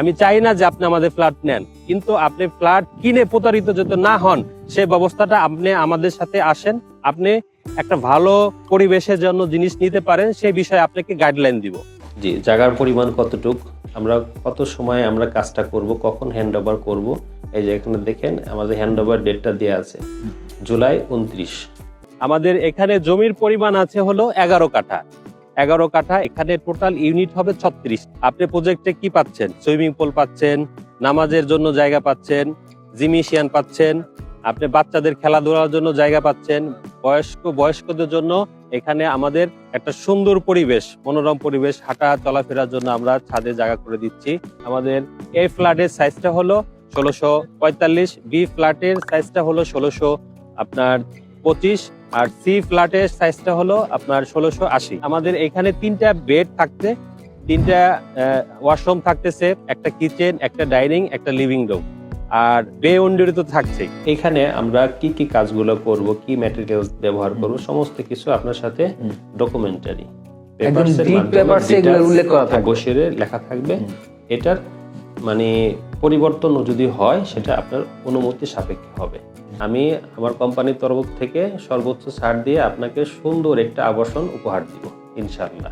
আমি চাই না যে আপনি আমাদের ফ্ল্যাট নেন, কিন্তু আপনি ফ্ল্যাট কিনে প্রতারিত যাতে না হন সেই ব্যবস্থাটা আপনি আমাদের সাথে আসেন, আপনি একটা ভালো পরিবেশের জন্য জিনিস নিতে পারেন সেই বিষয়ে আপনাকে গাইডলাইন দিব। জি, জায়গার পরিমাণ কতটুক, আমরা কত সময় আমরা কাজটা করব, কখন হ্যান্ড ওভার করবো। এই যে এখানে দেখেন আমাদের হ্যান্ড ওভার ডেটটা দেওয়া আছে জুলাই 29। আমাদের এখানে জমির পরিমাণ আছে হলো 11 কাঠা। 11 কাঠা, এখানে টোটাল ইউনিট হবে 36। আপনি প্রজেক্টে কি পাচ্ছেন? সুইমিং পুল পাচ্ছেন, নামাজের জন্য জায়গা পাচ্ছেন, জিমনেশিয়াম পাচ্ছেন, আপনি বাচ্চাদের খেলাধুলার জন্য জায়গা পাচ্ছেন, বয়স্কদের জন্য এখানে আমাদের একটা সুন্দর পরিবেশ, মনোরম পরিবেশ, হাঁটা চলাফেরার জন্য আমরা ছাদে জায়গা করে দিচ্ছি। আমাদের এই ফ্ল্যাটের সাইজটা হলো 1645, বি ফ্ল্যাটের সাইজটা হলো 1625, আর সি ফ্ল্যাটের সাইজটা হলো আপনার 1680। আমাদের এখানে 3টা বেড থাকতে, 3টা ওয়াশরুম থাকতেছে, একটা কিচেন, একটা ডাইনিং, একটা লিভিং রুম, আর বে উইন্ডো তো থাকছেই। এখানে আমরা কি কি কাজগুলো করব, কি ম্যাটেরিয়ালস ব্যবহার করব, সমস্ত কিছু আপনার সাথে ডকুমেন্টারি বসে লেখা থাকবে। এটার মানে পরিবর্তন যদি হয় সেটা আপনার অনুমতি সাপেক্ষে হবে। আমি আমার কোম্পানির তরফ থেকে সর্বোচ্চ ছাড় দিয়ে আপনাকে সুন্দর একটা আবাসন উপহার দিব ইনশাআল্লাহ।